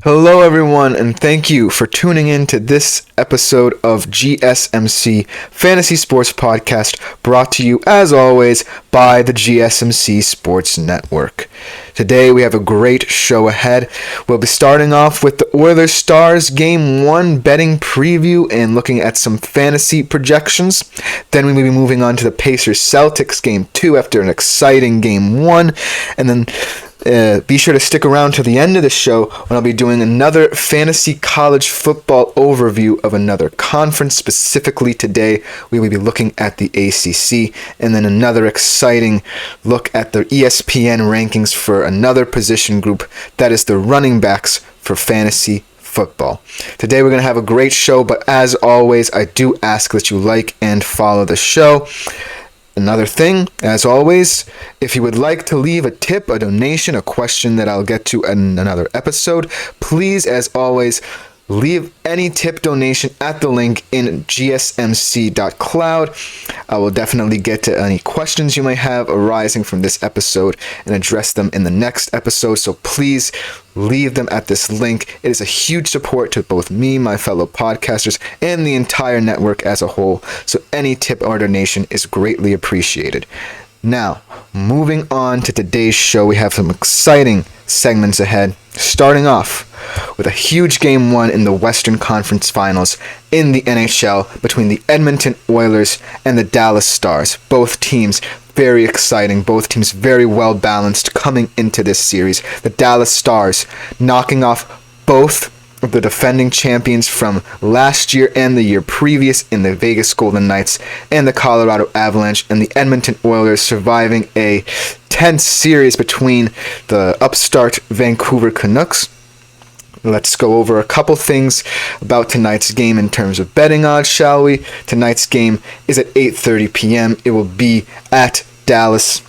Hello, everyone, and thank you for tuning in to this episode of GSMC Fantasy Sports Podcast, brought to you, as always, by the GSMC Sports Network. Today, we have a great show ahead. We'll be starting off with the Oilers Stars Game 1 betting preview and looking at some fantasy projections. Then we will be moving on to the Pacers Celtics Game 2 after an exciting Game 1, and then be sure to stick around to the end of the show when I'll be doing another fantasy college football overview of another conference. Specifically today, we will be looking at the ACC, and then another exciting look at the ESPN rankings for another position group, that is the running backs for fantasy football. Today we're going to have a great show, but as always, I do ask that you like and follow the show. Another thing, as always, if you would like to leave a tip, a donation, a question that I'll get to in another episode, please, as always, leave any tip donation at the link in gsmc.cloud. I will definitely get to any questions you may have arising from this episode and address them in the next episode, so please leave them at this link. It is a huge support to both me, my fellow podcasters, and the entire network as a whole, so any tip or donation is greatly appreciated. Now, moving on to today's show, we have some exciting segments ahead, starting off with a huge Game 1 in the Western Conference Finals in the NHL between the Edmonton Oilers and the Dallas Stars. Both teams very exciting, both teams very well balanced coming into this series. The Dallas Stars knocking off both of the defending champions from last year and the year previous in the Vegas Golden Knights and the Colorado Avalanche, and the Edmonton Oilers surviving a tense series between the upstart Vancouver Canucks. Let's go over a couple things about tonight's game in terms of betting odds, shall we? Tonight's game is at 8:30 p.m. It will be at Dallas.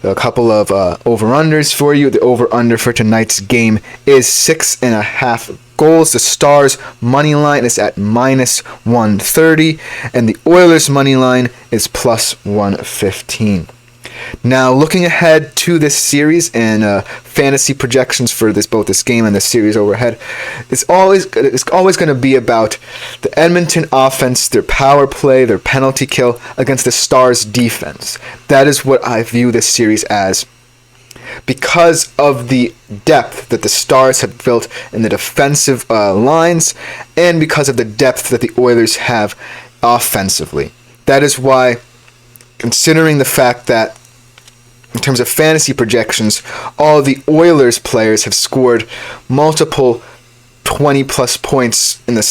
A couple of over-unders for you. The over-under for tonight's game is 6.5 goals. The Stars' money line is at minus 130, and the Oilers' money line is plus 115. Now, looking ahead to this series and fantasy projections for both this game and the series overhead, it's always going to be about the Edmonton offense, their power play, their penalty kill against the Stars' defense. That is what I view this series as, because of the depth that the Stars have built in the defensive lines, and because of the depth that the Oilers have offensively. That is why, considering the fact that in terms of fantasy projections, all the Oilers players have scored multiple 20-plus points in the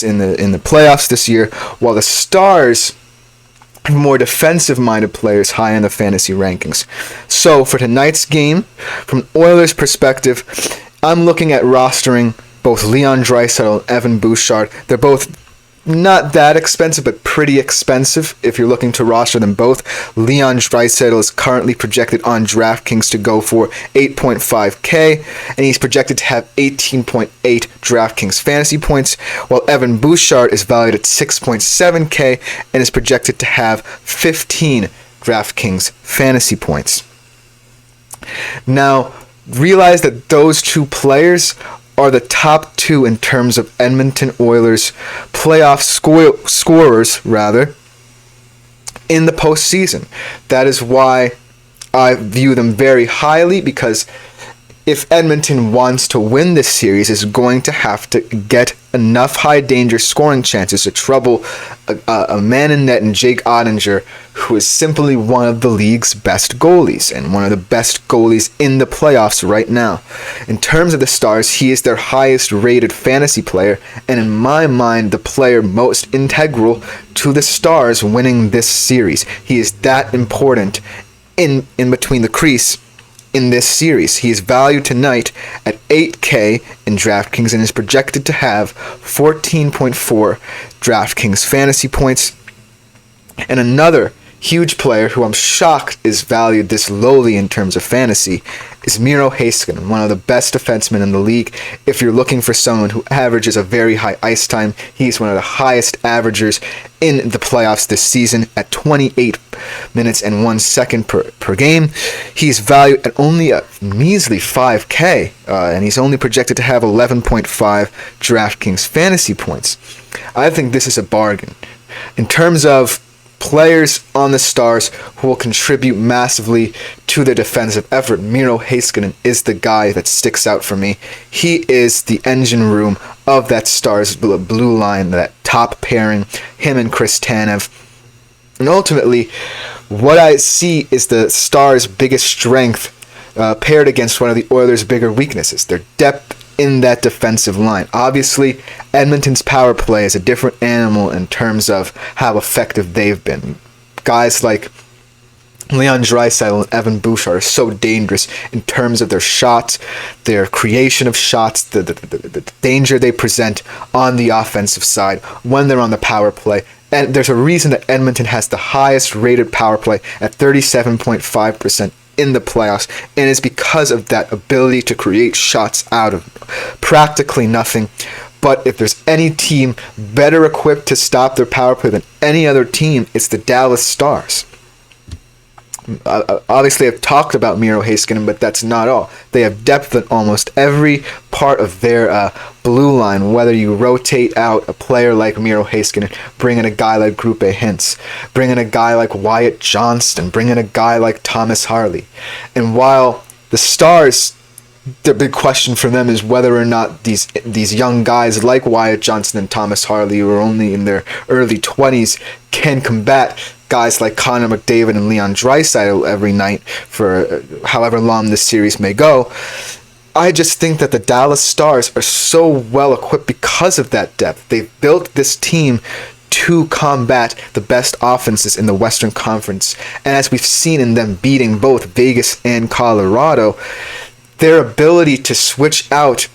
playoffs this year, while the Stars have more defensive-minded players high in the fantasy rankings. So for tonight's game, from an Oilers perspective, I'm looking at rostering both Leon Draisaitl and Evan Bouchard. They're both not that expensive, but pretty expensive if you're looking to roster them both. Leon Draisaitl is currently projected on DraftKings to go for $8.5K, and he's projected to have 18.8 DraftKings fantasy points, while Evan Bouchard is valued at $6.7K and is projected to have 15 DraftKings fantasy points. Now, realize that those two players are the top two in terms of Edmonton Oilers playoff scorers in the postseason. That is why I view them very highly, because if Edmonton wants to win this series, is going to have to get enough high-danger scoring chances to trouble a man in net in Jake Ottinger, who is simply one of the league's best goalies and one of the best goalies in the playoffs right now. In terms of the Stars, he is their highest-rated fantasy player, and in my mind, the player most integral to the Stars winning this series. He is that important in between the crease in this series. He is valued tonight at $8K in DraftKings and is projected to have 14.4 DraftKings fantasy points. And another huge player who I'm shocked is valued this lowly in terms of fantasy is Miro Heiskanen, one of the best defensemen in the league. If you're looking for someone who averages a very high ice time, he's one of the highest averagers in the playoffs this season at 28 minutes and 1 second per game. He's valued at only a measly $5K, and he's only projected to have 11.5 DraftKings fantasy points. I think this is a bargain. In terms of players on the Stars who will contribute massively to the defensive effort, Miro Heiskanen is the guy that sticks out for me. He is the engine room of that Stars blue line, that top pairing, him and Chris Tanev. And ultimately, what I see is the Stars' biggest strength paired against one of the Oilers' bigger weaknesses, their depth in that defensive line. Obviously, Edmonton's power play is a different animal in terms of how effective they've been. Guys like Leon Draisaitl and Evan Bouchard are so dangerous in terms of their shots, their creation of shots, the danger they present on the offensive side when they're on the power play. And there's a reason that Edmonton has the highest rated power play at 37.5% in the playoffs, and it's because of that ability to create shots out of practically nothing. But if there's any team better equipped to stop their power play than any other team, it's the Dallas Stars. Obviously, I've talked about Miro Heiskanen, but that's not all. They have depth in almost every part of their blue line, whether you rotate out a player like Miro Heiskanen, bring in a guy like Grupe Hintz, bring in a guy like Wyatt Johnston, bring in a guy like Thomas Harley. And while the Stars, the big question for them is whether or not these young guys like Wyatt Johnston and Thomas Harley, who are only in their early 20s, can combat guys like Connor McDavid and Leon Draisaitl every night for however long this series may go. I just think that the Dallas Stars are so well equipped because of that depth. They've built this team to combat the best offenses in the Western Conference. And as we've seen in them beating both Vegas and Colorado, their ability to switch out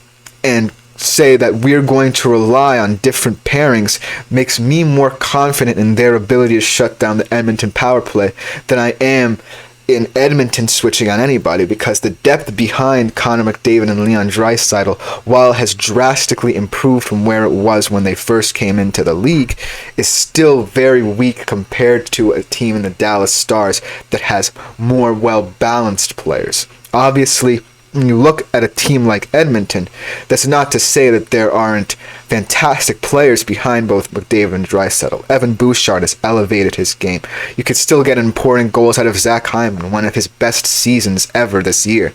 and say that we're going to rely on different pairings makes me more confident in their ability to shut down the Edmonton power play than I am in Edmonton switching on anybody, because the depth behind Connor McDavid and Leon Draisaitl, while it has drastically improved from where it was when they first came into the league, is still very weak compared to a team in the Dallas Stars that has more well-balanced players. Obviously, when you look at a team like Edmonton, that's not to say that there aren't fantastic players behind both McDavid and Draisaitl. Evan Bouchard has elevated his game. You could still get important goals out of Zach Hyman, one of his best seasons ever this year.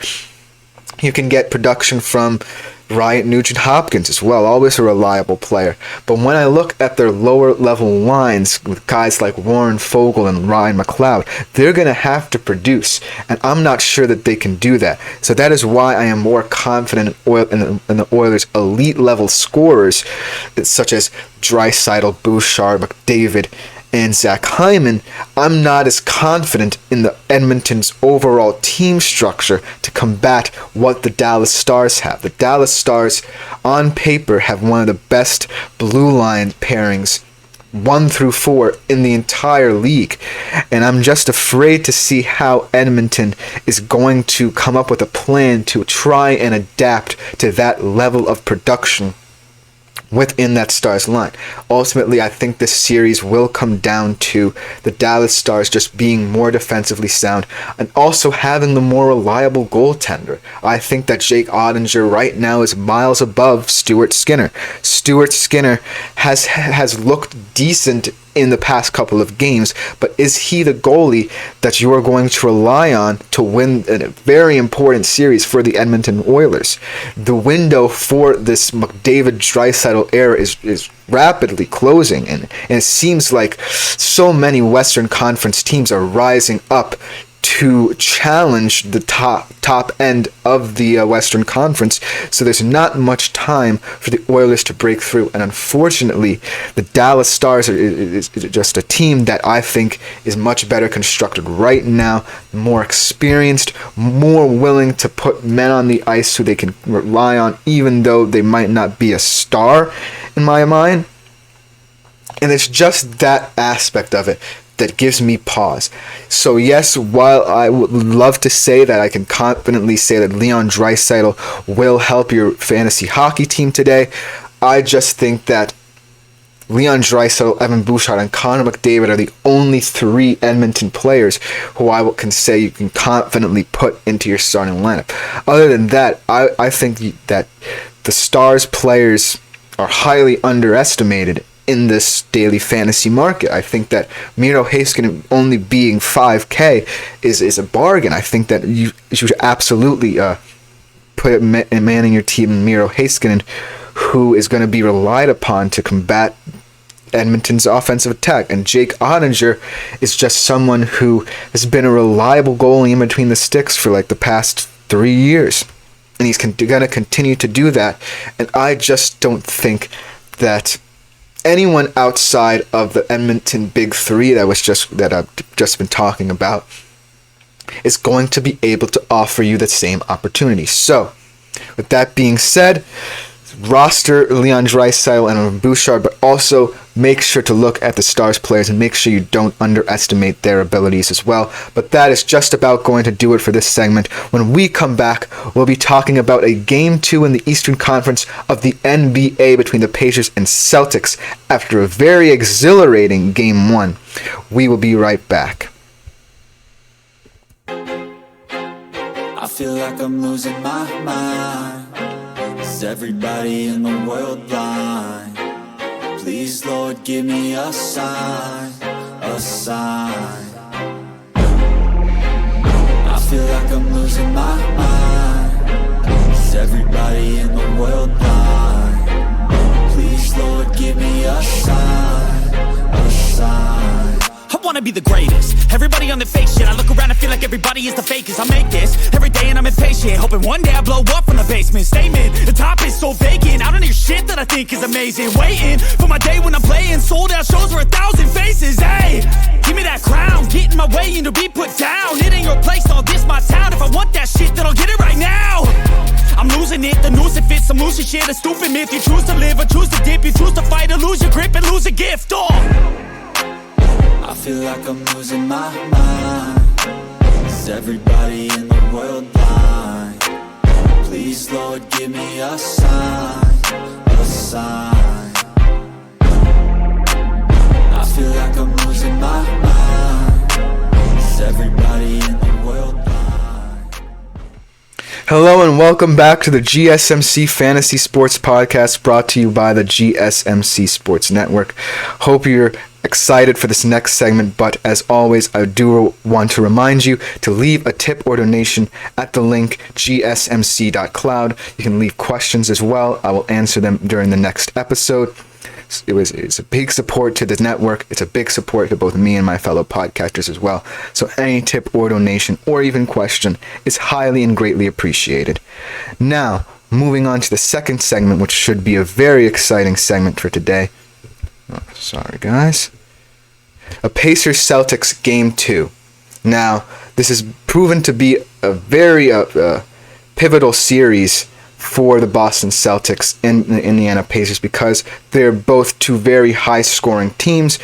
You can get production from Ryan Nugent-Hopkins as well, always a reliable player. But when I look at their lower level lines with guys like Warren Fogle and Ryan McLeod, they're going to have to produce, and I'm not sure that they can do that. So that is why I am more confident in the Oilers' elite level scorers, such as Draisaitl, Bouchard, McDavid, and Zach Hyman. I'm not as confident in the Edmonton's overall team structure to combat what the Dallas Stars have. The Dallas Stars, on paper, have one of the best blue line pairings 1 through 4 in the entire league, and I'm just afraid to see how Edmonton is going to come up with a plan to try and adapt to that level of production within that Stars line. Ultimately, I think this series will come down to the Dallas Stars just being more defensively sound and also having the more reliable goaltender. I think that Jake Ottinger right now is miles above Stuart Skinner. Stuart Skinner has looked decent in the past couple of games, but is he the goalie that you are going to rely on to win a very important series for the Edmonton Oilers? The window for this McDavid-Draisaitl era is rapidly closing, and it seems like so many Western Conference teams are rising up to challenge the top end of the Western Conference, so there's not much time for the Oilers to break through. And unfortunately, the Dallas Stars is just a team that I think is much better constructed right now, more experienced, more willing to put men on the ice who they can rely on, even though they might not be a star in my mind. And it's just that aspect of it that gives me pause. So yes, while I would love to say that I can confidently say that Leon Draisaitl will help your fantasy hockey team today, I just think that Leon Draisaitl, Evan Bouchard, and Connor McDavid are the only three Edmonton players who can say you can confidently put into your starting lineup. Other than that, I think that the Stars players are highly underestimated in this daily fantasy market. I think that Miro Heiskanen only being $5K is a bargain. I think that you should absolutely put a man in your team, Miro Heiskanen, who is going to be relied upon to combat Edmonton's offensive attack. And Jake Ottinger is just someone who has been a reliable goalie in between the sticks for like the past 3 years. And he's going to continue to do that. And I just don't think that anyone outside of the Edmonton Big Three that I've just been talking about is going to be able to offer you the same opportunity. So, with that being said, roster Leon Draisaitl and Evan Bouchard, but also make sure to look at the Stars players and make sure you don't underestimate their abilities as well. But that is just about going to do it for this segment. When we come back, we'll be talking about a Game 2 in the Eastern Conference of the NBA between the Pacers and Celtics after a very exhilarating Game 1. We will be right back. I feel like I'm losing my mind. Is everybody in the world blind? Please, Lord, give me a sign, a sign. I feel like I'm losing my mind. Is everybody in the world blind? Please, Lord, give me a sign, a sign. I wanna be the greatest. Everybody on the fake shit. I look around and feel like everybody is the fakest. I make this every day and I'm impatient, hoping one day I blow up from the basement. Statement, the top is so vacant. I don't hear shit that I think is amazing. Waiting for my day when I'm playing sold out shows for 1,000 faces. Hey, give me that crown, get in my way and to be put down. It ain't your place, all this my town. If I want that shit, then I'll get it right now. I'm losing it, the noose it fits. I'm losing shit, a stupid myth. You choose to live or choose to dip. You choose to fight or lose your grip and lose a gift. I feel like I'm losing my mind. Is everybody in the world blind? Please, Lord, give me a sign, a sign. I feel like I'm losing my mind. Is everybody in the world blind? Hello and welcome back to the GSMC Fantasy Sports Podcast, brought to you by the GSMC Sports Network. Hope you're excited for this next segment, but as always, I do want to remind you to leave a tip or donation at the link gsmc.cloud. You can leave questions as well. I will answer them during the next episode. It's a big support to the network. It's a big support to both me and my fellow podcasters as well. So any tip or donation or even question is highly and greatly appreciated. Now, moving on to the second segment, which should be a very exciting segment for today. Oh, sorry, guys. A Pacers Celtics Game 2. Now, this has proven to be a very pivotal series for the Boston Celtics and the Indiana Pacers because they're both two very high-scoring teams.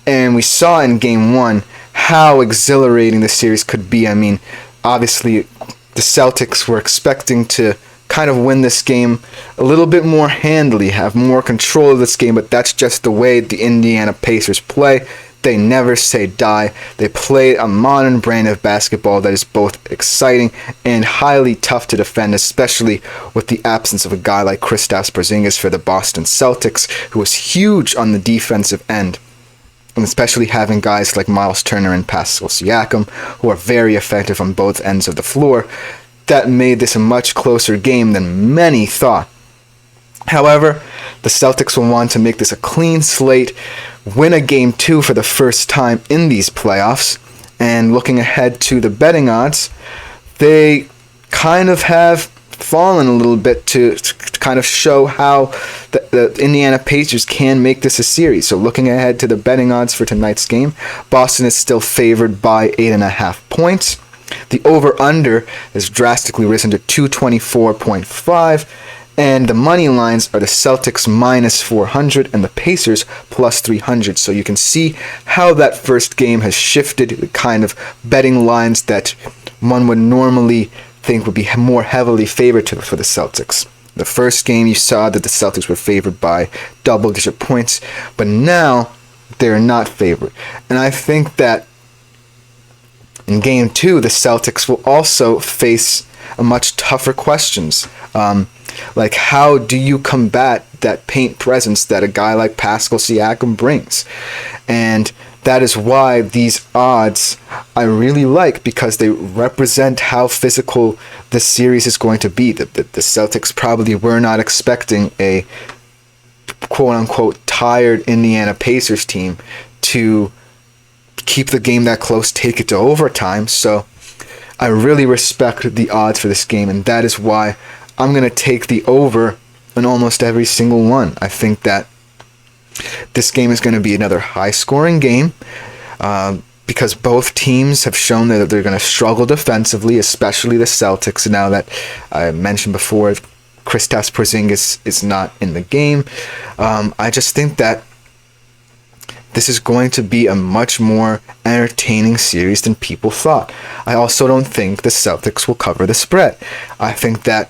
And we saw in Game 1 how exhilarating the series could be. I mean, obviously, the Celtics were expecting to kind of win this game a little bit more handily, have more control of this game, but that's just the way the Indiana Pacers play. They never say die. They play a modern brand of basketball that is both exciting and highly tough to defend, especially with the absence of a guy like Kristaps Porzingis for the Boston Celtics, who was huge on the defensive end. And especially having guys like Miles Turner and Pascal Siakam, who are very effective on both ends of the floor. That made this a much closer game than many thought. However, the Celtics will want to make this a clean slate, win a Game 2 for the first time in these playoffs, and looking ahead to the betting odds, they kind of have fallen a little bit to kind of show how the Indiana Pacers can make this a series. So looking ahead to the betting odds for tonight's game, Boston is still favored by 8.5 points. The over-under has drastically risen to 224.5, And the money lines are the Celtics minus 400 and the Pacers plus 300. So you can see how that first game has shifted the kind of betting lines that one would normally think would be more heavily favored for the Celtics. The first game you saw that the Celtics were favored by double-digit points, but now they're not favored. And I think that in Game 2, the Celtics will also face a much tougher questions. Like, how do you combat that paint presence that a guy like Pascal Siakam brings? And that is why these odds I really like, because they represent how physical this series is going to be. The Celtics probably were not expecting a quote-unquote tired Indiana Pacers team to keep the game that close, take it to overtime. So I really respect the odds for this game, and that is why I'm going to take the over in almost every single one. I think that this game is going to be another high-scoring game because both teams have shown that they're going to struggle defensively, especially the Celtics. Now that I mentioned before, Kristaps Porzingis is not in the game. I just think that this is going to be a much more entertaining series than people thought. I also don't think the Celtics will cover the spread. I think that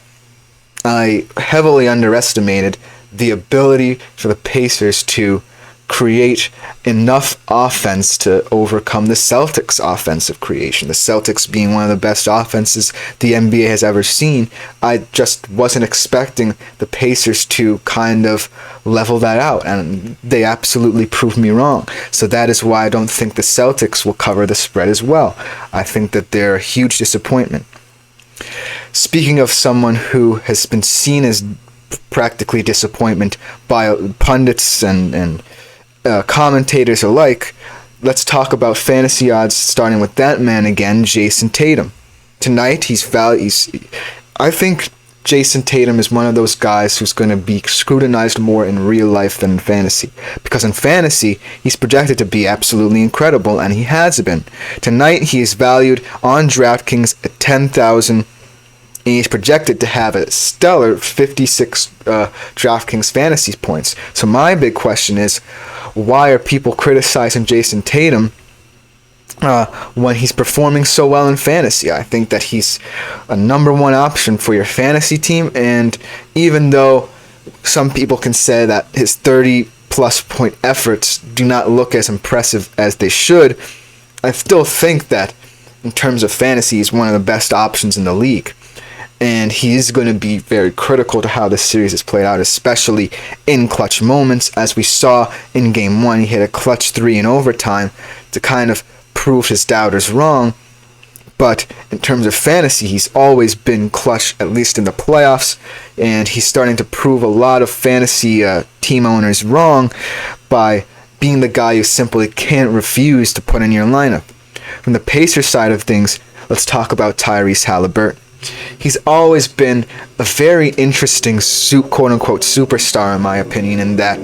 I heavily underestimated the ability for the Pacers to create enough offense to overcome the Celtics' offensive creation. The Celtics being one of the best offenses the NBA has ever seen, I just wasn't expecting the Pacers to kind of level that out, and they absolutely proved me wrong. So that is why I don't think the Celtics will cover the spread as well. I think that they're a huge disappointment. Speaking of someone who has been seen as practically disappointment by pundits and commentators alike, let's talk about fantasy odds, starting with that man again, Jason Tatum. Tonight, I think Jason Tatum is one of those guys who's going to be scrutinized more in real life than in fantasy. Because in fantasy, he's projected to be absolutely incredible, and he has been. Tonight, he is valued on DraftKings at 10,000. And he's projected to have a stellar 56 DraftKings fantasy points. So my big question is, why are people criticizing Jason Tatum when he's performing so well in fantasy? I think that he's a number one option for your fantasy team. And even though some people can say that his 30-plus point efforts do not look as impressive as they should, I still think that in terms of fantasy, he's one of the best options in the league. And he is going to be very critical to how this series is played out, especially in clutch moments. As we saw in Game 1, he hit a clutch 3 in overtime to kind of prove his doubters wrong. But in terms of fantasy, he's always been clutch, at least in the playoffs. And he's starting to prove a lot of fantasy team owners wrong by being the guy you simply can't refuse to put in your lineup. From the Pacers side of things, let's talk about Tyrese Haliburton. He's always been a very interesting quote-unquote superstar, in my opinion, in that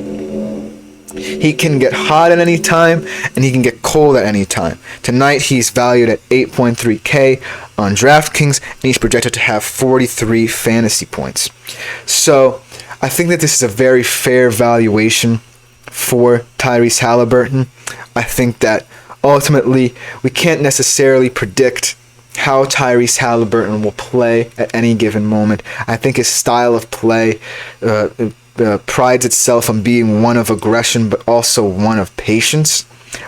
he can get hot at any time and he can get cold at any time. Tonight, he's valued at 8.3K on DraftKings, and he's projected to have 43 fantasy points. So I think that this is a very fair valuation for Tyrese Haliburton. I think that ultimately we can't necessarily predict how Tyrese Haliburton will play at any given moment. I think his style of play prides itself on being one of aggression, but also one of patience.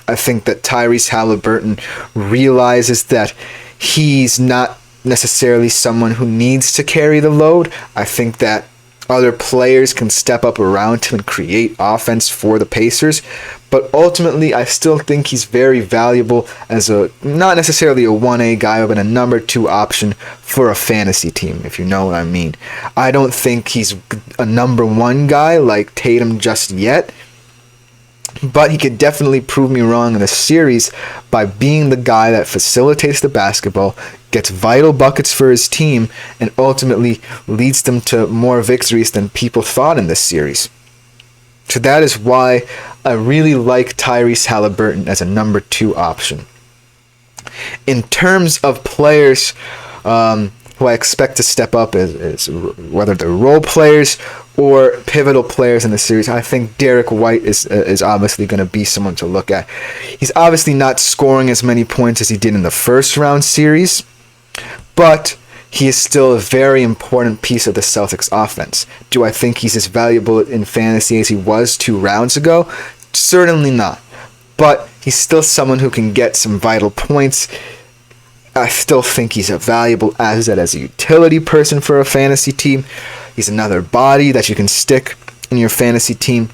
I think that Tyrese Haliburton realizes that he's not necessarily someone who needs to carry the load. I think that other players can step up around him and create offense for the Pacers. But ultimately, I still think he's very valuable as not necessarily a 1A guy, but a number 2 option for a fantasy team, if you know what I mean. I don't think he's a number 1 guy like Tatum just yet, but he could definitely prove me wrong in the series by being the guy that facilitates the basketball, gets vital buckets for his team, and ultimately leads them to more victories than people thought in this series. So that is why I really like Tyrese Haliburton as a number 2 option. In terms of players who I expect to step up is whether they're role players or pivotal players in the series. I think Derek White is obviously going to be someone to look at. He's obviously not scoring as many points as he did in the first round series, but he is still a very important piece of the Celtics offense. Do I think he's as valuable in fantasy as he was 2 rounds ago? Certainly not. But he's still someone who can get some vital points. I still think he's a valuable asset as a utility person for a fantasy team. He's another body that you can stick in your fantasy team.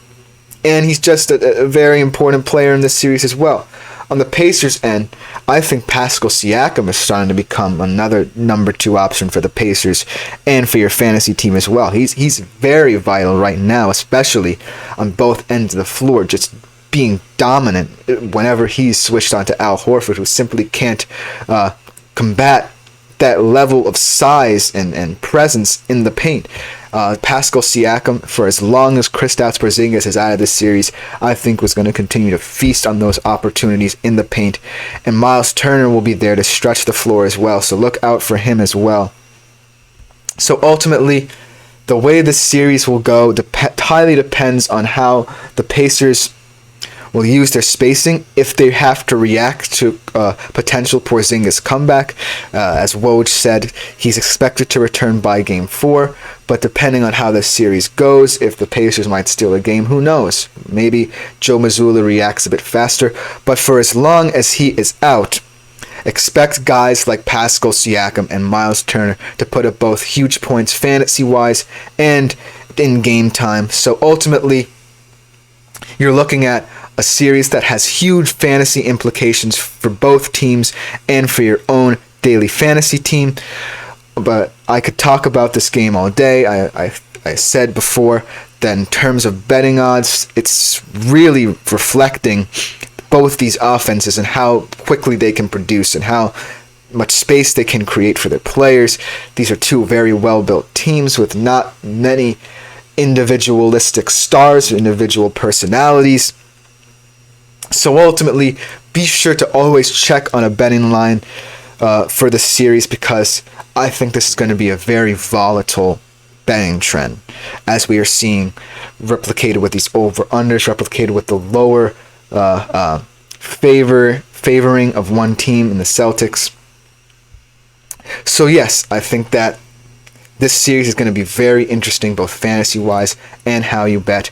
And he's just a very important player in this series as well. On the Pacers end, I think Pascal Siakam is starting to become another number 2 option for the Pacers and for your fantasy team as well. He's very vital right now, especially on both ends of the floor, just being dominant whenever he's switched onto Al Horford, who simply can't combat that level of size and presence in the paint. Pascal Siakam, for as long as Kristaps Porzingis is out of this series, I think was going to continue to feast on those opportunities in the paint. And Miles Turner will be there to stretch the floor as well, so look out for him as well. So ultimately, the way this series will go highly depends on how the Pacers will use their spacing if they have to react to potential Porzingis comeback. As Woj said, he's expected to return by Game 4, but depending on how this series goes, if the Pacers might steal a game, who knows? Maybe Joe Mazzulla reacts a bit faster, but for as long as he is out, expect guys like Pascal Siakam and Miles Turner to put up both huge points fantasy-wise and in game time. So ultimately, you're looking at a series that has huge fantasy implications for both teams and for your own daily fantasy team. But I could talk about this game all day. I said before that in terms of betting odds, it's really reflecting both these offenses and how quickly they can produce and how much space they can create for their players. These are 2 very well-built teams with not many individualistic stars or individual personalities. So ultimately, be sure to always check on a betting line for the series, because I think this is going to be a very volatile betting trend, as we are seeing replicated with these over-unders, replicated with the lower favoring of one team in the Celtics. So yes, I think that this series is going to be very interesting, both fantasy-wise and how you bet.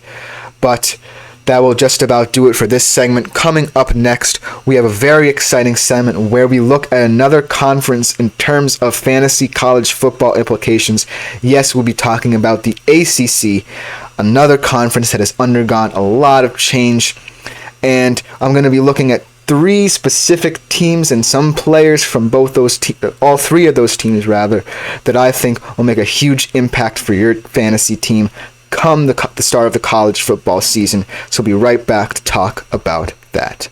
But that will just about do it for this segment. Coming up next, we have a very exciting segment where we look at another conference in terms of fantasy college football implications. Yes, we'll be talking about the ACC, another conference that has undergone a lot of change. And I'm going to be looking at 3 specific teams and some players from both those all 3 of those teams rather, that I think will make a huge impact for your fantasy team come the start of the college football season. So we'll be right back to talk about that.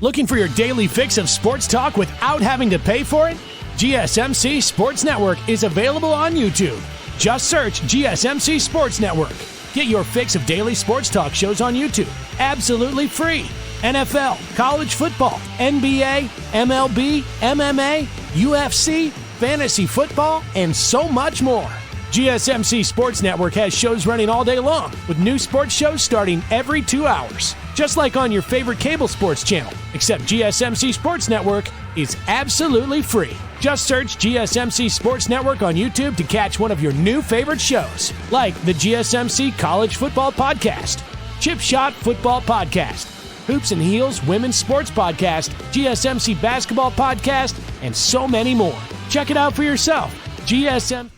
Looking for your daily fix of sports talk without having to pay for it? GSMC Sports Network is available on YouTube. Just search GSMC Sports Network. Get your fix of daily sports talk shows on YouTube, absolutely free. NFL, college football, NBA, MLB, MMA, UFC, fantasy football, and so much more. GSMC Sports Network has shows running all day long, with new sports shows starting every 2 hours. Just like on your favorite cable sports channel, except GSMC Sports Network is absolutely free. Just search GSMC Sports Network on YouTube to catch one of your new favorite shows, like the GSMC College Football Podcast, Chip Shot Football Podcast, Hoops and Heels Women's Sports Podcast, GSMC Basketball Podcast, and so many more. Check it out for yourself. GSM.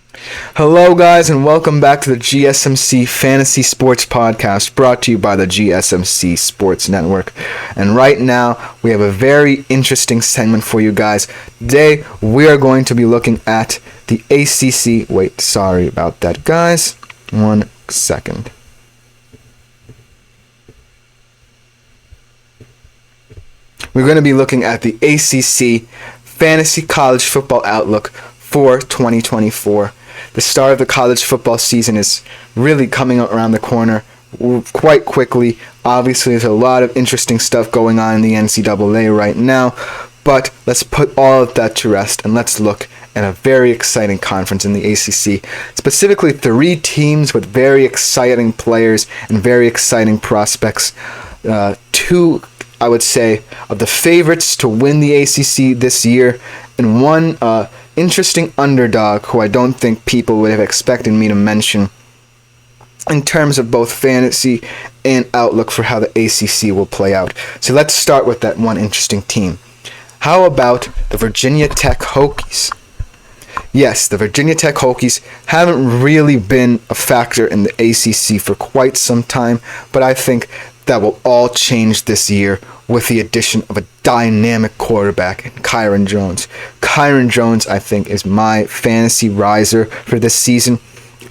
Hello guys, and welcome back to the GSMC Fantasy Sports Podcast, brought to you by the GSMC Sports Network. And right now, we have a very interesting segment for you guys. Today, we are going to be looking at the ACC. Wait, sorry about that, guys. 1 second. We're going to be looking at the ACC Fantasy College Football Outlook for 2024. The start of the college football season is really coming around the corner quite quickly. Obviously, there's a lot of interesting stuff going on in the NCAA right now, but let's put all of that to rest and let's look and a very exciting conference in the ACC. Specifically, 3 teams with very exciting players and very exciting prospects. 2, I would say, of the favorites to win the ACC this year, and 1 interesting underdog who I don't think people would have expected me to mention in terms of both fantasy and outlook for how the ACC will play out. So let's start with that one interesting team. How about the Virginia Tech Hokies? Yes, the Virginia Tech Hokies haven't really been a factor in the ACC for quite some time, but I think that will all change this year with the addition of a dynamic quarterback in Kyron Jones. Kyron Jones, I think, is my fantasy riser for this season.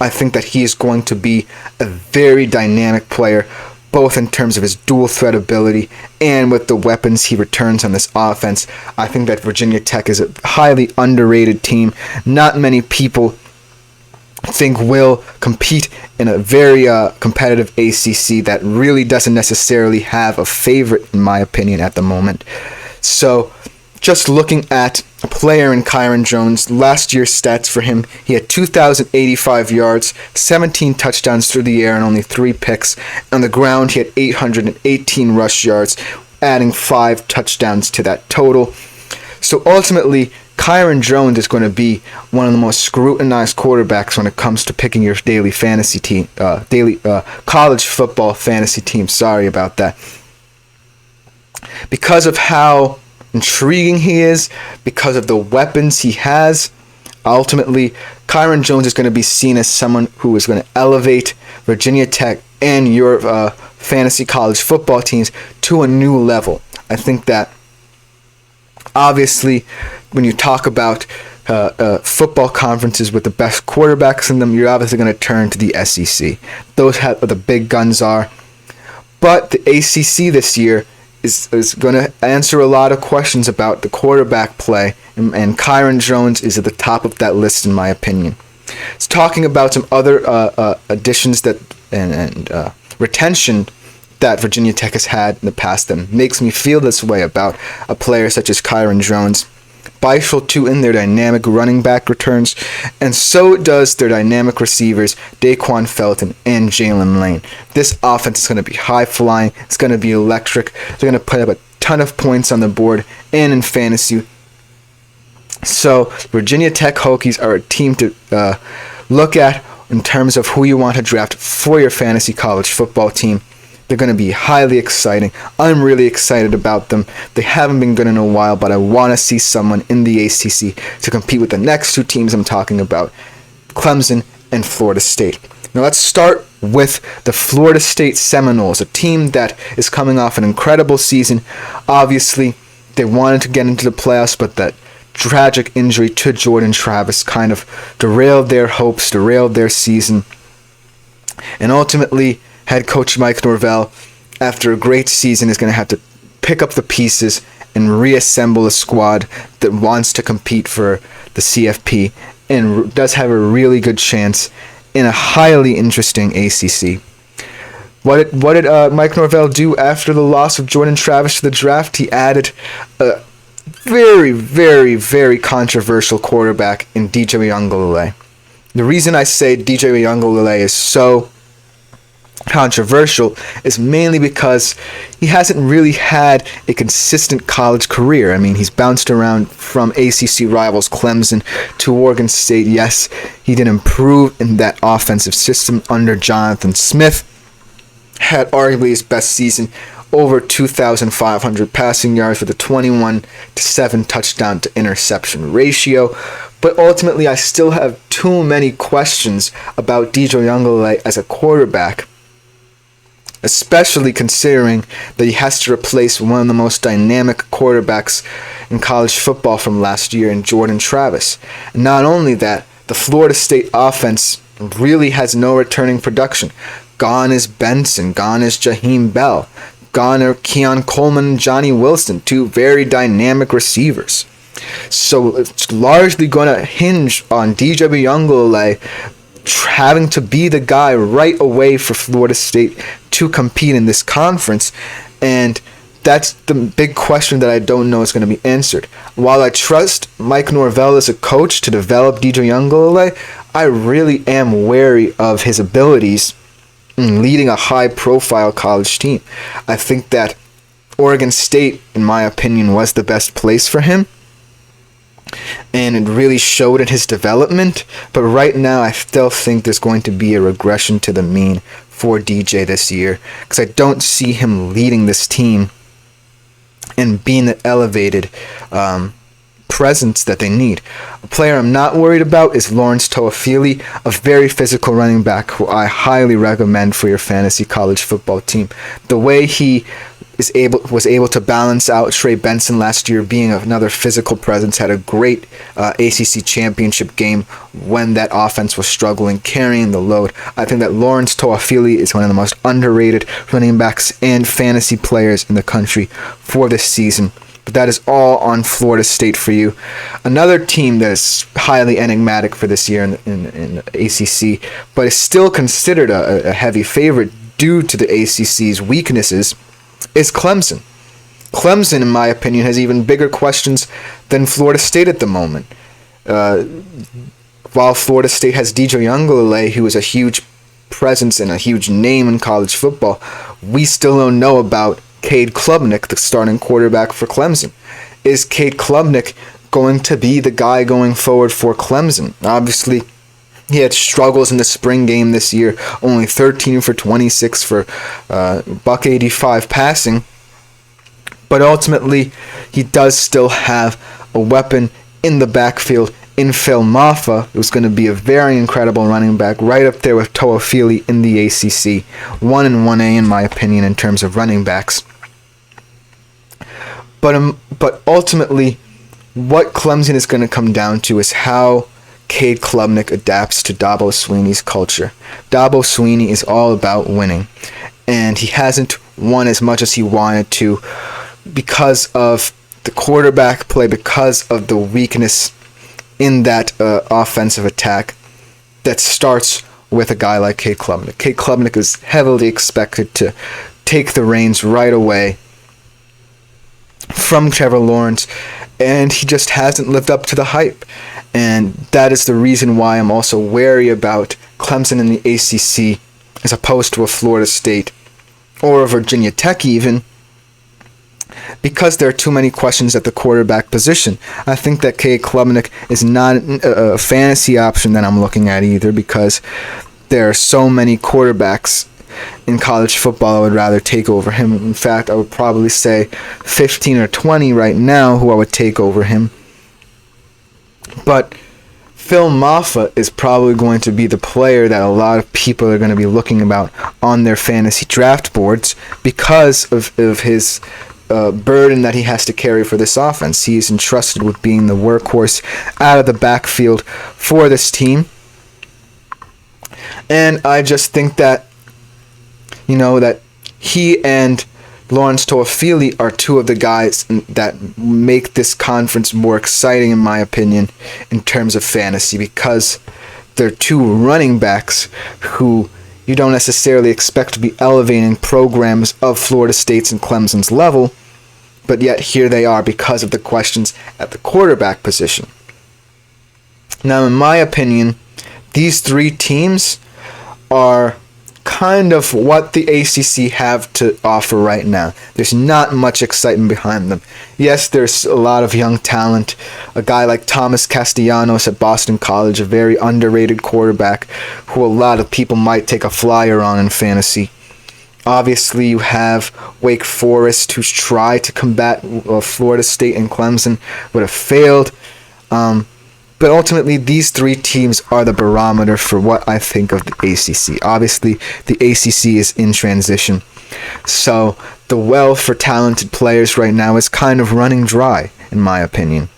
I think that he is going to be a very dynamic player, both in terms of his dual threat ability and with the weapons he returns on this offense. I think that Virginia Tech is a highly underrated team. Not many people think will compete in a very competitive ACC that really doesn't necessarily have a favorite, in my opinion, at the moment. So, just looking at a player in Kyron Jones, last year's stats for him, he had 2,085 yards, 17 touchdowns through the air, and only 3 picks. On the ground, he had 818 rush yards, adding 5 touchdowns to that total. So ultimately, Kyron Jones is going to be one of the most scrutinized quarterbacks when it comes to picking your daily fantasy team, college football fantasy team. Sorry about that. Because of how intriguing he is, because of the weapons he has, ultimately, Kyron Jones is going to be seen as someone who is going to elevate Virginia Tech and your fantasy college football teams to a new level. I think that, obviously, when you talk about football conferences with the best quarterbacks in them, you're obviously going to turn to the SEC. Those have the big guns are. But the ACC this year is going to answer a lot of questions about the quarterback play, and Kyron Jones is at the top of that list, in my opinion. It's talking about some other additions that and retention that Virginia Tech has had in the past that makes me feel this way about a player such as Kyron Jones. Bicycle too in their dynamic running back returns, and so does their dynamic receivers Daquan Felton and Jalen Lane. This offense is going to be high flying. It's going to be electric. They're going to put up a ton of points on the board and in fantasy. So Virginia Tech Hokies are a team to look at in terms of who you want to draft for your fantasy college football team. They're going to be highly exciting. I'm really excited about them. They haven't been good in a while, but I want to see someone in the ACC to compete with the next 2 teams I'm talking about, Clemson and Florida State. Now let's start with the Florida State Seminoles, a team that is coming off an incredible season. Obviously, they wanted to get into the playoffs, but that tragic injury to Jordan Travis kind of derailed their hopes, derailed their season. And ultimately, head coach Mike Norvell, after a great season, is going to have to pick up the pieces and reassemble a squad that wants to compete for the CFP and does have a really good chance in a highly interesting ACC. What did Mike Norvell do after the loss of Jordan Travis to the draft? He added a very, very, very controversial quarterback in DJ Uiagalelei. The reason I say DJ Uiagalelei is so controversial is mainly because he hasn't really had a consistent college career. I mean, he's bounced around from ACC rivals Clemson to Oregon State. Yes, he did improve in that offensive system under Jonathan Smith. Had arguably his best season, over 2,500 passing yards with a 21-7 touchdown to interception ratio. But ultimately, I still have too many questions about DJ Uiagalelei as a quarterback, especially considering that he has to replace one of the most dynamic quarterbacks in college football from last year in Jordan Travis. And not only that, the Florida State offense really has no returning production. Gone is Benson, gone is Jaheim Bell, gone are Keon Coleman and Johnny Wilson, 2 very dynamic receivers. So it's largely going to hinge on DJ Uiagalelei having to be the guy right away for Florida State to compete in this conference, and that's the big question that I don't know is going to be answered. While I trust Mike Norvell as a coach to develop DJ Uiagalelei, I really am wary of his abilities in leading a high-profile college team. I think that Oregon State, in my opinion, was the best place for him, and it really showed in his development. But right now, I still think there's going to be a regression to the mean for DJ this year, because I don't see him leading this team and being the elevated presence that they need. A player I'm not worried about is Lawrence Toafili, a very physical running back who I highly recommend for your fantasy college football team. The way he was able to balance out Trey Benson last year, being another physical presence, had a great ACC championship game when that offense was struggling, carrying the load. I think that Lawrence Toafili is one of the most underrated running backs and fantasy players in the country for this season. But that is all on Florida State for you. Another team that is highly enigmatic for this year in the ACC, but is still considered a heavy favorite due to the ACC's weaknesses, is Clemson. Clemson, in my opinion, has even bigger questions than Florida State at the moment. While Florida State has DJ Uiagalelei, who is a huge presence and a huge name in college football, we still don't know about Cade Klubnik, the starting quarterback for Clemson. Is Cade Klubnik going to be the guy going forward for Clemson? Obviously, he had struggles in the spring game this year, only 13 for 26 for $185 passing. But ultimately, he does still have a weapon in the backfield in Phil Maffa, who's going to be a very incredible running back, right up there with Toafili in the ACC. 1 and 1A, in my opinion, in terms of running backs. But ultimately, what Clemson is going to come down to is how Cade Klubnik adapts to Dabo Swinney's culture. Dabo Swinney is all about winning, and he hasn't won as much as he wanted to because of the quarterback play, because of the weakness in that offensive attack that starts with a guy like Cade Klubnik. Cade Klubnik is heavily expected to take the reins right away from Trevor Lawrence, and he just hasn't lived up to the hype. And that is the reason why I'm also wary about Clemson in the ACC as opposed to a Florida State or a Virginia Tech even, because there are too many questions at the quarterback position. I think that Cade Klubnik is not a fantasy option that I'm looking at either, because there are so many quarterbacks in college football I would rather take over him. In fact, I would probably say 15 or 20 right now who I would take over him. But Phil Maffa is probably going to be the player that a lot of people are going to be looking about on their fantasy draft boards because of his burden that he has to carry for this offense. He is entrusted with being the workhorse out of the backfield for this team. And I just think that, that he and Lawrence Toafili are two of the guys that make this conference more exciting, in my opinion, in terms of fantasy, because they're two running backs who you don't necessarily expect to be elevating programs of Florida State's and Clemson's level, but yet here they are because of the questions at the quarterback position. Now, in my opinion, these three teams are kind of what the ACC have to offer right now. There's not much excitement behind them. Yes, there's a lot of young talent. A guy like Thomas Castellanos at Boston College, a very underrated quarterback who a lot of people might take a flyer on in fantasy. Obviously, you have Wake Forest, who's tried to combat Florida State and Clemson, but have failed. But ultimately, these three teams are the barometer for what I think of the ACC. Obviously, the ACC is in transition. So the well for talented players right now is kind of running dry, in my opinion.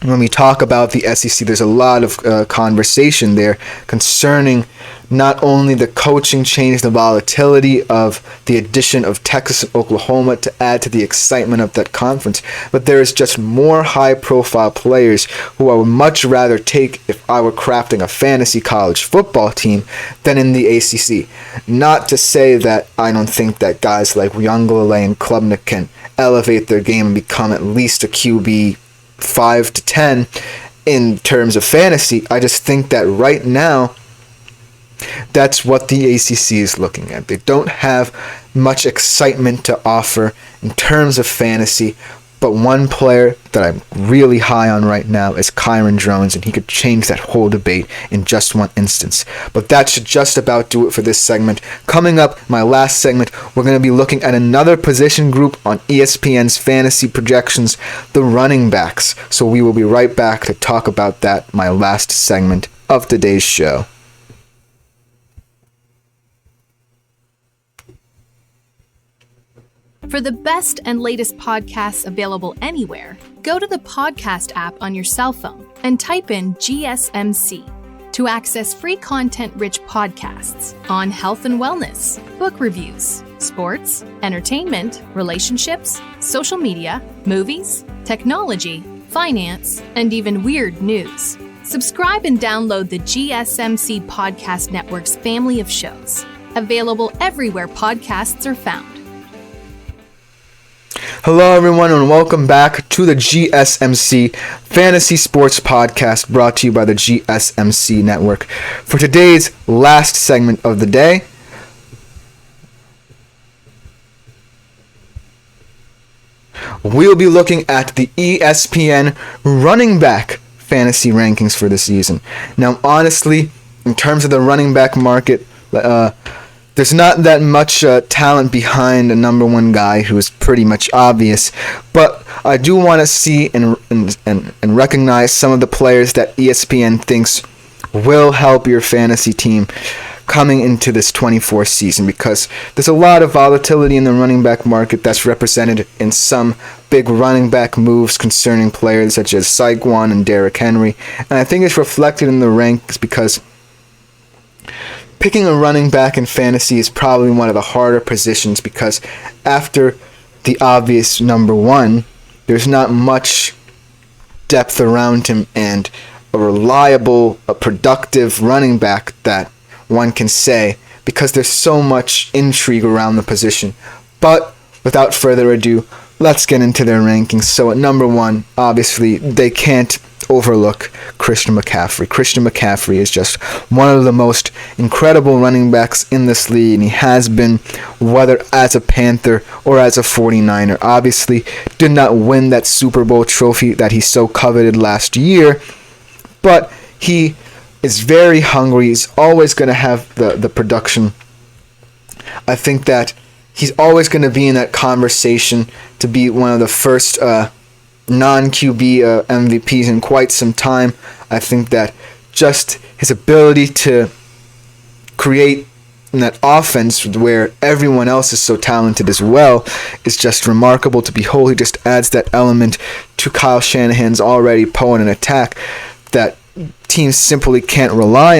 When we talk about the SEC, there's a lot of conversation there concerning not only the coaching change, the volatility of the addition of Texas and Oklahoma to add to the excitement of that conference, but there is just more high-profile players who I would much rather take if I were crafting a fantasy college football team than in the ACC. Not to say that I don't think that guys like Younglele and Klubnik can elevate their game and become at least a QB 5 to 10 in terms of fantasy. I just think that right now, that's what the ACC is looking at. They don't have much excitement to offer in terms of fantasy, but one player that I'm really high on right now is Kyron Drones, and he could change that whole debate in just one instance. But that should just about do it for this segment. Coming up, my last segment, we're going to be looking at another position group on ESPN's fantasy projections, the running backs. So we will be right back to talk about that, my last segment of today's show. For the best and latest podcasts available anywhere, go to the podcast app on your cell phone and type in GSMC to access free content-rich podcasts on health and wellness, book reviews, sports, entertainment, relationships, social media, movies, technology, finance, and even weird news. Subscribe and download the GSMC Podcast Network's family of shows, available everywhere podcasts are found. Hello everyone and welcome back to the GSMC Fantasy Sports Podcast brought to you by the GSMC Network. For today's last segment of the day, we'll be looking at the ESPN running back fantasy rankings for the season. Now honestly, in terms of the running back market, there's not that much talent behind a number one guy who is pretty much obvious, but I do want to see and recognize some of the players that ESPN thinks will help your fantasy team coming into this 24 season, because there's a lot of volatility in the running back market that's represented in some big running back moves concerning players such as Saquon and Derrick Henry, and I think it's reflected in the ranks because picking a running back in fantasy is probably one of the harder positions, because after the obvious number one, there's not much depth around him and a reliable, a productive running back that one can say, because there's so much intrigue around the position. But without further ado, let's get into their rankings. So at number one, obviously, they can't overlook Christian McCaffrey. Christian McCaffrey is just one of the most incredible running backs in this league, and he has been, whether as a Panther or as a 49er. Obviously, did not win that Super Bowl trophy that he so coveted last year, but he is very hungry. He's always going to have the production. I think that he's always going to be in that conversation to be one of the first non-QB MVPs in quite some time. I think that just his ability to create in that offense where everyone else is so talented as well is just remarkable to behold. He just adds that element to Kyle Shanahan's already potent attack that teams simply can't rely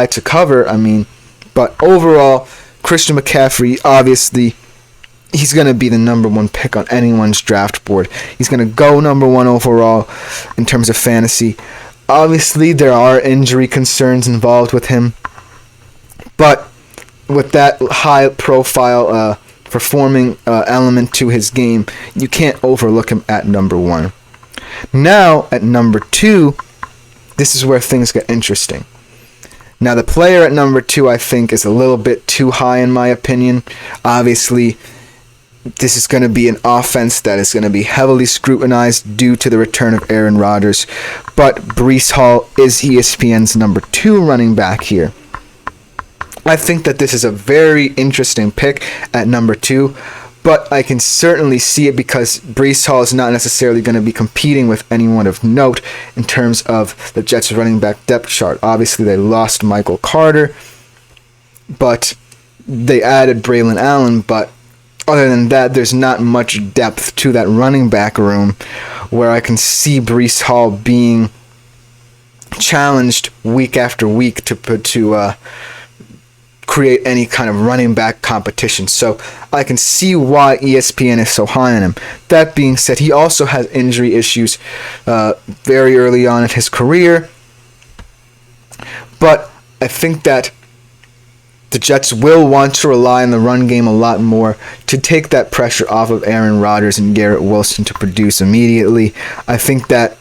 to cover. But overall, Christian McCaffrey, obviously, he's going to be the number one pick on anyone's draft board. He's going to go number one overall in terms of fantasy. Obviously, there are injury concerns involved with him, but with that high-profile performing element to his game, you can't overlook him at number one. Now, at number two, this is where things get interesting. Now, the player at number two, I think, is a little bit too high in my opinion. Obviously, this is going to be an offense that is going to be heavily scrutinized due to the return of Aaron Rodgers. But Breece Hall is ESPN's number two running back here. I think that this is a very interesting pick at number two, but I can certainly see it because Breece Hall is not necessarily going to be competing with anyone of note in terms of the Jets' running back depth chart. Obviously, they lost Michael Carter, but they added Braylon Allen, but other than that, there's not much depth to that running back room where I can see Breece Hall being challenged week after week to create any kind of running back competition. So I can see why ESPN is so high on him. That being said, he also has injury issues very early on in his career. But I think that the Jets will want to rely on the run game a lot more to take that pressure off of Aaron Rodgers and Garrett Wilson to produce immediately. I think that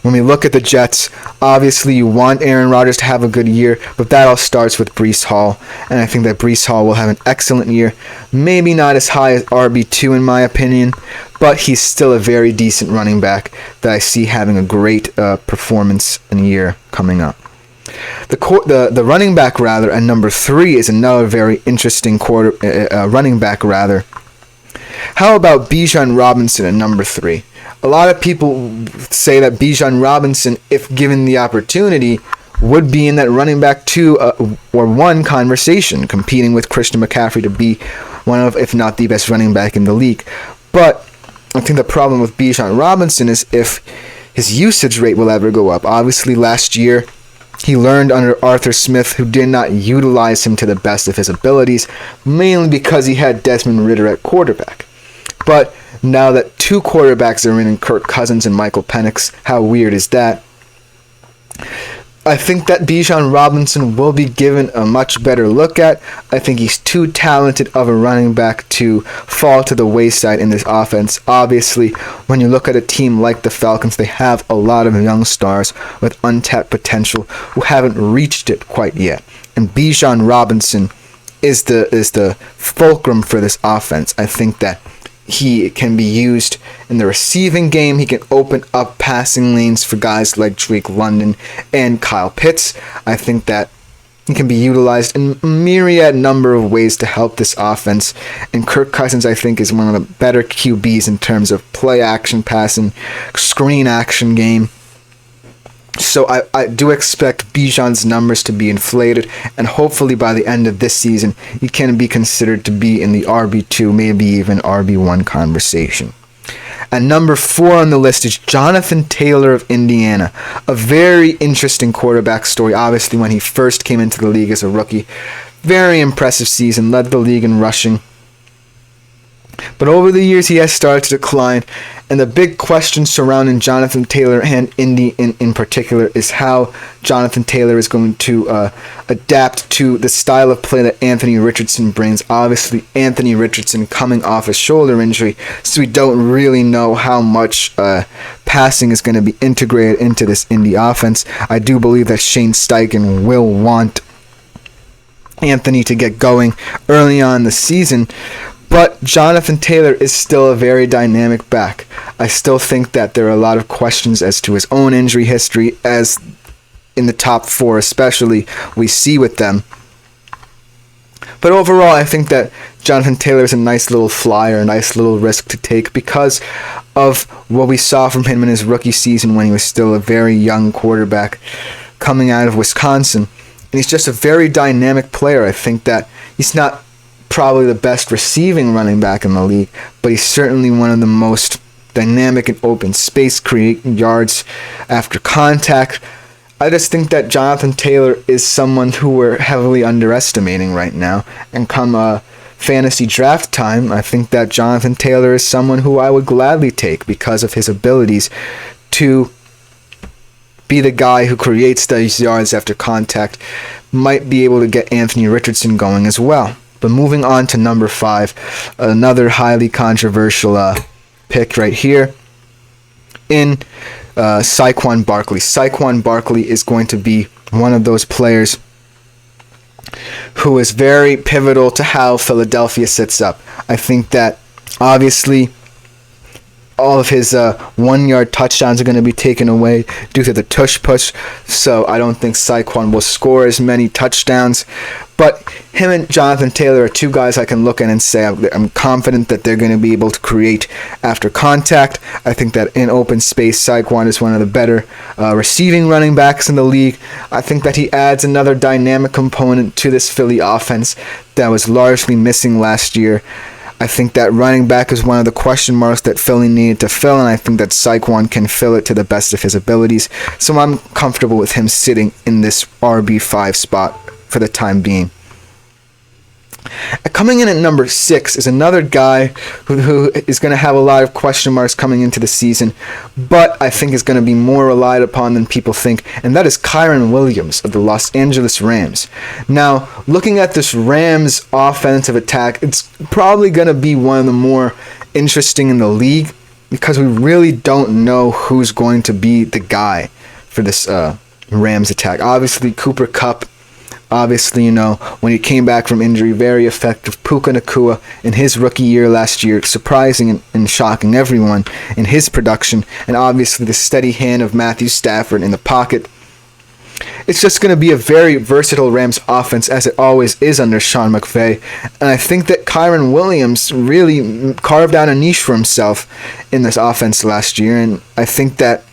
when we look at the Jets, obviously you want Aaron Rodgers to have a good year, but that all starts with Breece Hall, and I think that Breece Hall will have an excellent year. Maybe not as high as RB2 in my opinion, but he's still a very decent running back that I see having a great performance in a year coming up. The running back rather at number 3 is another very interesting running back rather. How about Bijan Robinson at number 3? A lot of people say that Bijan Robinson, if given the opportunity, would be in that running back 2 or 1 conversation, competing with Christian McCaffrey to be one of, if not the best running back in the league. But I think the problem with Bijan Robinson is if his usage rate will ever go up. Obviously, last year, he learned under Arthur Smith, who did not utilize him to the best of his abilities, mainly because he had Desmond Ridder at quarterback. But now that 2 quarterbacks are in Kirk Cousins and Michael Penix, how weird is that? I think that Bijan Robinson will be given a much better look at. I think he's too talented of a running back to fall to the wayside in this offense. Obviously, when you look at a team like the Falcons, they have a lot of young stars with untapped potential who haven't reached it quite yet. And Bijan Robinson is the fulcrum for this offense. I think that he can be used in the receiving game. He can open up passing lanes for guys like Drake London and Kyle Pitts. I think that he can be utilized in a myriad number of ways to help this offense. And Kirk Cousins, I think, is one of the better QBs in terms of play action passing, screen action game. So I do expect Bijan's numbers to be inflated, and hopefully by the end of this season, he can be considered to be in the RB2, maybe even RB1 conversation. And number 4 on the list is Jonathan Taylor of Indiana. A very interesting quarterback story, obviously, when he first came into the league as a rookie. Very impressive season, led the league in rushing. But over the years, he has started to decline, and the big question surrounding Jonathan Taylor and Indy in particular is how Jonathan Taylor is going to adapt to the style of play that Anthony Richardson brings. Obviously, Anthony Richardson coming off a shoulder injury, so we don't really know how much passing is going to be integrated into this Indy offense. I do believe that Shane Steichen will want Anthony to get going early on in the season. But Jonathan Taylor is still a very dynamic back. I still think that there are a lot of questions as to his own injury history, as in the top 4 especially, we see with them. But overall, I think that Jonathan Taylor is a nice little flyer, a nice little risk to take because of what we saw from him in his rookie season when he was still a very young quarterback coming out of Wisconsin. And he's just a very dynamic player. I think that he's not probably the best receiving running back in the league, but he's certainly one of the most dynamic in open space, creating yards after contact. I just think that Jonathan Taylor is someone who we're heavily underestimating right now, and come fantasy draft time, I think that Jonathan Taylor is someone who I would gladly take because of his abilities to be the guy who creates those yards after contact, might be able to get Anthony Richardson going as well. But moving on to number 5, another highly controversial pick right here in Saquon Barkley. Saquon Barkley is going to be one of those players who is very pivotal to how Philadelphia sets up. I think that obviously all of his 1-yard touchdowns are going to be taken away due to the tush push, so I don't think Saquon will score as many touchdowns. But him and Jonathan Taylor are 2 guys I can look at and say I'm confident that they're going to be able to create after contact. I think that in open space, Saquon is one of the better receiving running backs in the league. I think that he adds another dynamic component to this Philly offense that was largely missing last year. I think that running back is one of the question marks that Philly needed to fill, and I think that Saquon can fill it to the best of his abilities. So I'm comfortable with him sitting in this RB5 spot for the time being. Coming in at number 6 is another guy who is going to have a lot of question marks coming into the season, but I think is going to be more relied upon than people think, and that is Kyren Williams of the Los Angeles Rams. Now, looking at this Rams offensive attack, it's probably going to be one of the more interesting in the league because we really don't know who's going to be the guy for this Rams attack. Obviously, Cooper Kupp. Obviously, when he came back from injury, very effective. Puka Nacua in his rookie year last year, surprising and shocking everyone in his production. And obviously the steady hand of Matthew Stafford in the pocket. It's just going to be a very versatile Rams offense, as it always is under Sean McVay. And I think that Kyren Williams really carved out a niche for himself in this offense last year. And I think that,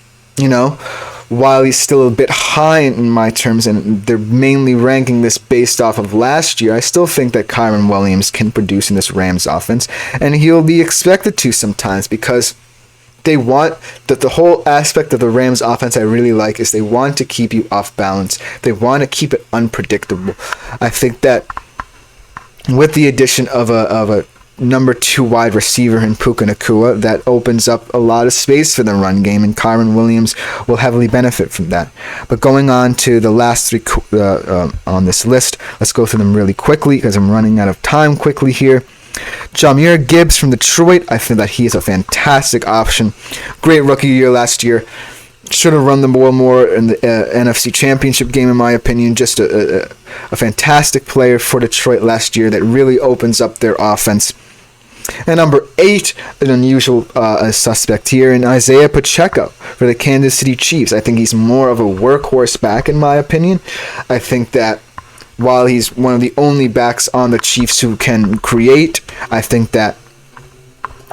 while he's still a bit high in my terms, and they're mainly ranking this based off of last year, I still think that Kyren Williams can produce in this Rams offense, and he'll be expected to sometimes because they want that the whole aspect of the Rams offense I really like is they want to keep you off balance. They want to keep it unpredictable. I think that with the addition of a number 2 wide receiver in Puka Nacua, that opens up a lot of space for the run game, and Kyren Williams will heavily benefit from that. But going on to the last 3 on this list, let's go through them really quickly because I'm running out of time quickly here. Jahmyr Gibbs from Detroit, I think that he is a fantastic option. Great rookie year last year. Should have run the ball more in the NFC Championship game, in my opinion. Just a fantastic player for Detroit last year that really opens up their offense. And number 8, an unusual suspect here, in Isaiah Pacheco for the Kansas City Chiefs. I think he's more of a workhorse back, in my opinion. I think that while he's one of the only backs on the Chiefs who can create, I think that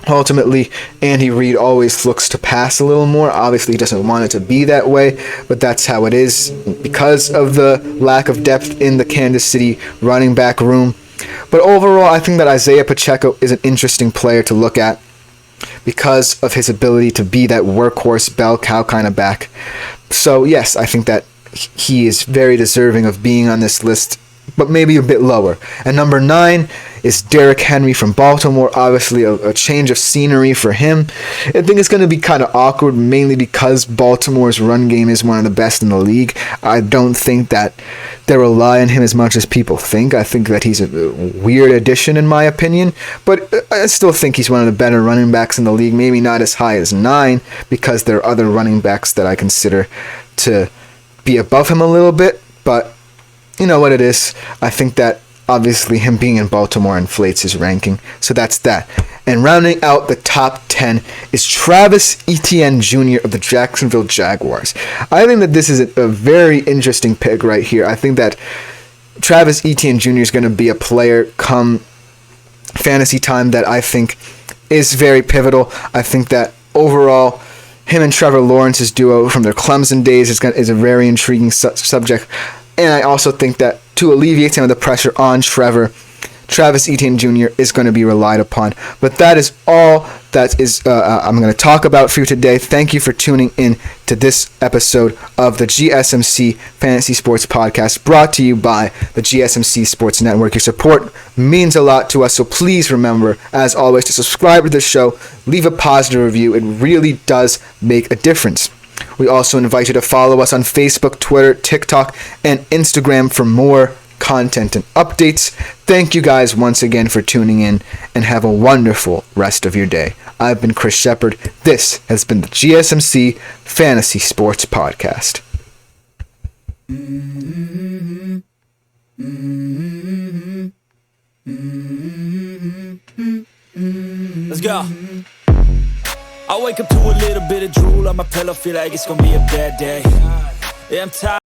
ultimately Andy Reid always looks to pass a little more. Obviously, he doesn't want it to be that way, but that's how it is because of the lack of depth in the Kansas City running back room. But overall, I think that Isaiah Pacheco is an interesting player to look at because of his ability to be that workhorse, bell cow kind of back. So yes, I think that he is very deserving of being on this list, but maybe a bit lower. And number 9 is Derrick Henry from Baltimore. Obviously, a change of scenery for him. I think it's going to be kind of awkward, mainly because Baltimore's run game is one of the best in the league. I don't think that they rely on him as much as people think. I think that he's a weird addition, in my opinion, but I still think he's one of the better running backs in the league. Maybe not as high as 9, because there are other running backs that I consider to be above him a little bit, but you know what it is. I think that obviously him being in Baltimore inflates his ranking. So that's that. And rounding out the top 10 is Travis Etienne Jr. of the Jacksonville Jaguars. I think that this is a very interesting pick right here. I think that Travis Etienne Jr. is going to be a player come fantasy time that I think is very pivotal. I think that overall, him and Trevor Lawrence's duo from their Clemson days is a very intriguing subject. And I also think that to alleviate some of the pressure on Travis Etienne Jr. is going to be relied upon. But that is all that is I'm going to talk about for you today. Thank you for tuning in to this episode of the GSMC Fantasy Sports Podcast, brought to you by the GSMC Sports Network. Your support means a lot to us, so please remember, as always, to subscribe to the show, leave a positive review. It really does make a difference. We also invite you to follow us on Facebook, Twitter, TikTok, and Instagram for more content and updates. Thank you guys once again for tuning in, and have a wonderful rest of your day. I've been Chris Shepard. This has been the GSMC Fantasy Sports Podcast. Let's go. I wake up to a little bit of drool on my pillow, feel like it's gonna be a bad day. Yeah, I'm tired.